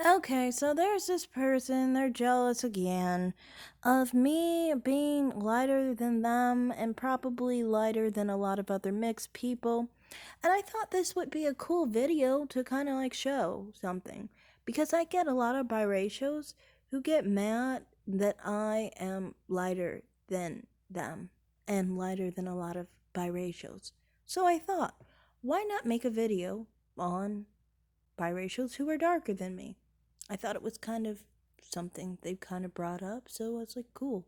Okay, so there's this person, they're jealous again of me being lighter than them and probably lighter than a lot of other mixed people. And I thought this would be a cool video to kind of like show something because I get a lot of biracials who get mad that I am lighter than them and lighter than a lot of biracials. So I thought, why not make a video on biracials who are darker than me? I thought it was kind of something they kind of brought up, so I was like, cool.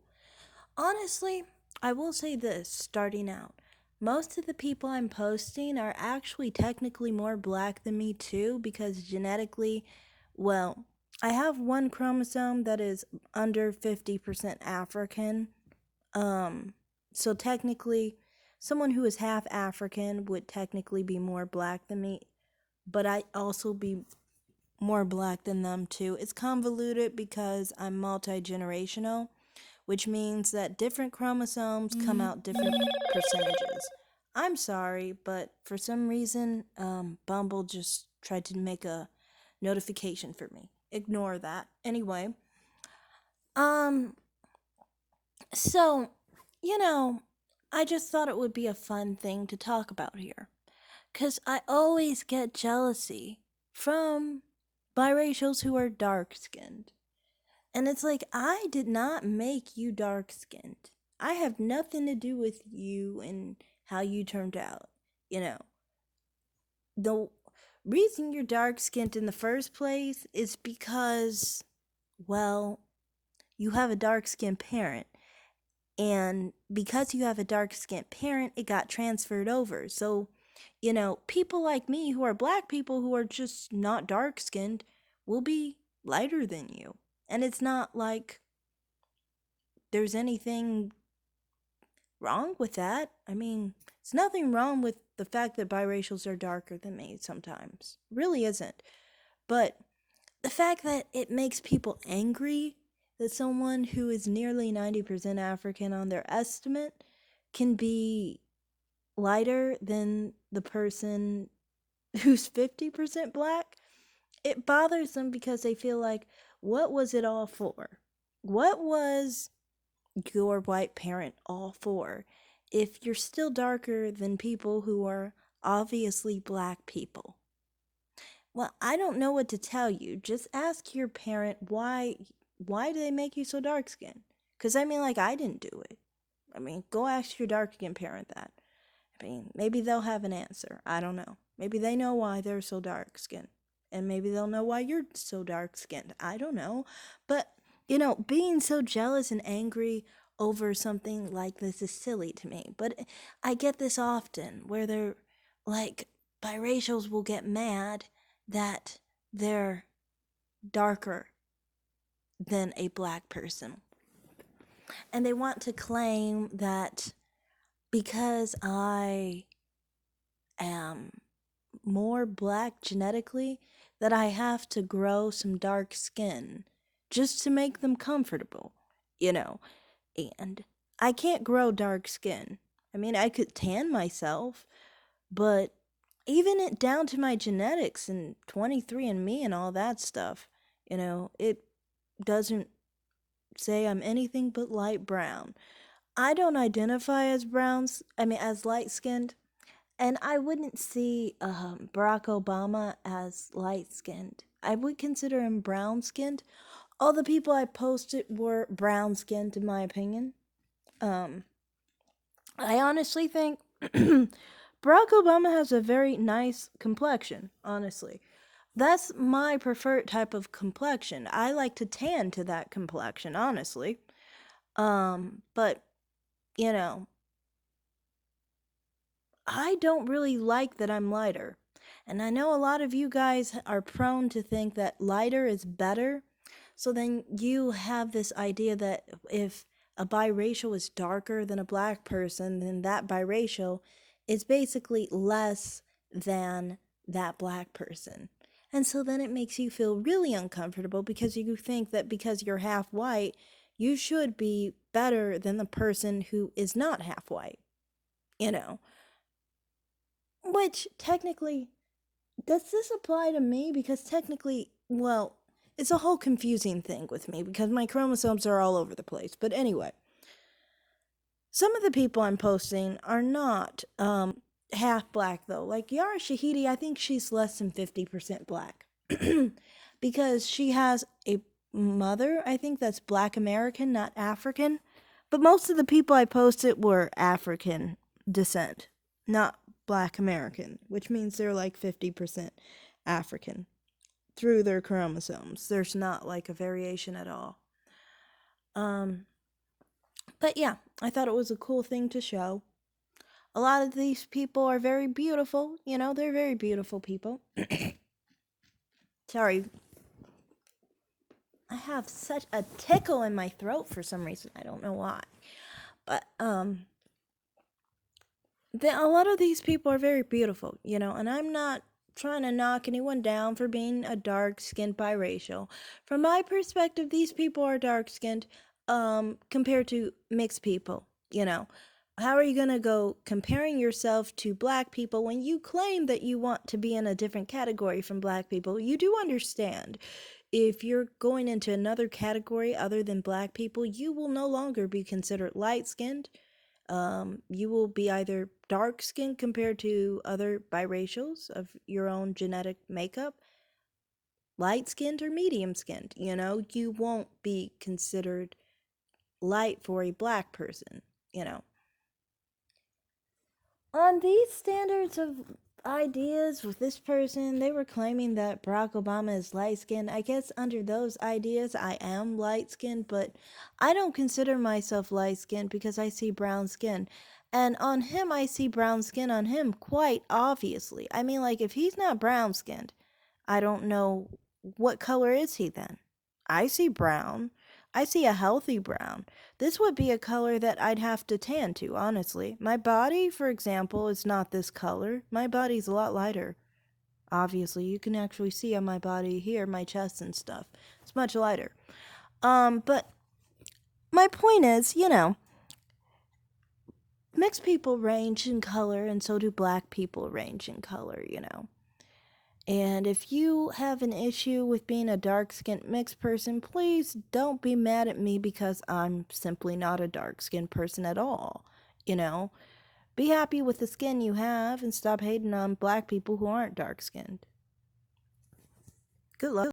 Honestly, I will say this starting out. Most of the people I'm posting are actually technically more black than me too, because genetically, well, I have one chromosome that is under 50% African. Um, so technically, someone who is half African would technically be more black than me, but I also be more black than them too. It's convoluted because I'm multi-generational, which means that different chromosomes come out different percentages. I'm sorry, but for some reason, Bumble just tried to make a notification for me. Ignore that. Anyway, um, so, you know, I just thought it would be a fun thing to talk about here. Because I always get jealousy from biracials who are dark skinned. And it's like, I did not make you dark skinned. I have nothing to do with you and how you turned out. You know, the reason you're dark skinned in the first place is because, well, you have a dark skinned parent. And because you have a dark skinned parent, it got transferred over. So, people like me who are black people who are just not dark skinned will be lighter than you. And it's not like there's anything wrong with that. I mean, there's nothing wrong with the fact that biracials are darker than me sometimes. Really isn't. But the fact that it makes people angry that someone who is nearly 90% African on their estimate can be lighter than the person who's 50% black, it bothers them because they feel like, what was it all for? What was your white parent all for if you're still darker than people who are obviously black people? Well, I don't know what to tell you. Just ask your parent why do they make you so dark skinned? Cuz I mean, like, I didn't do it. I mean, go ask your dark skinned parent that. I mean, maybe they'll have an answer. I don't know. Maybe they know why they're so dark skinned. And maybe they'll know why you're so dark skinned. I don't know. But, being so jealous and angry over something like this is silly to me. But I get this often where they're like, biracials will get mad that they're darker than a black person. And they want to claim that because I am more black genetically, that I have to grow some dark skin just to make them comfortable, you know. And I can't grow dark skin. I mean, I could tan myself, but even it down to my genetics and 23andMe and all that stuff, it doesn't say I'm anything but light brown. I don't identify as as light skinned. And I wouldn't see Barack Obama as light skinned. I would consider him brown skinned. All the people I posted were brown skinned, in my opinion. Um, I honestly think Barack Obama has a very nice complexion, honestly. That's my preferred type of complexion. I like to tan to that complexion, honestly. But, you know, I don't really like that I'm lighter. And I know a lot of you guys are prone to think that lighter is better. So then you have this idea that if a biracial is darker than a black person, then that biracial is basically less than that black person. And so then it makes you feel really uncomfortable because you think that because you're half white, you should be better than the person who is not half white, you know. Which technically, does this apply to me? Because technically, well, it's a whole confusing thing with me because my chromosomes are all over the place. But anyway, some of the people I'm posting are not half black though. Like Yara Shahidi, I think she's less than 50% black because she has a mother, I think that's Black American, not African. But most of the people I posted were African descent, not Black American, which means they're like 50% African through their chromosomes. There's not like a variation at all. Um, but yeah, I thought it was a cool thing to show. A lot of these people are very beautiful, they're very beautiful people. Sorry, I have such a tickle in my throat for some reason. I don't know why. But a lot of these people are very beautiful, and I'm not trying to knock anyone down for being a dark-skinned biracial. From my perspective, these people are dark-skinned compared to mixed people, How are you going to go comparing yourself to black people when you claim that you want to be in a different category from black people? You do understand if you're going into another category other than black people, you will no longer be considered light-skinned. You will be either dark skinned compared to other biracials of your own genetic makeup, light skinned or medium skinned. You won't be considered light for a black person, you know. On these standards of ideas with this person, they were claiming that Barack Obama is light skinned. I guess under those ideas, I am light skinned, but I don't consider myself light skinned because I see brown skin. And on him, I see brown skin on him quite obviously. I mean, like, if he's not brown skinned, I don't know what color is he then. I see brown. I see a healthy brown. This would be a color that I'd have to tan to, honestly. My body, for example, is not this color. My body's a lot lighter. Obviously, you can actually see on my body here, my chest and stuff. It's much lighter. But my point is, mixed people range in color, and so do black people range in color, And if you have an issue with being a dark-skinned mixed person, please don't be mad at me because I'm simply not a dark-skinned person at all. Be happy with the skin you have and stop hating on black people who aren't dark-skinned. Good luck.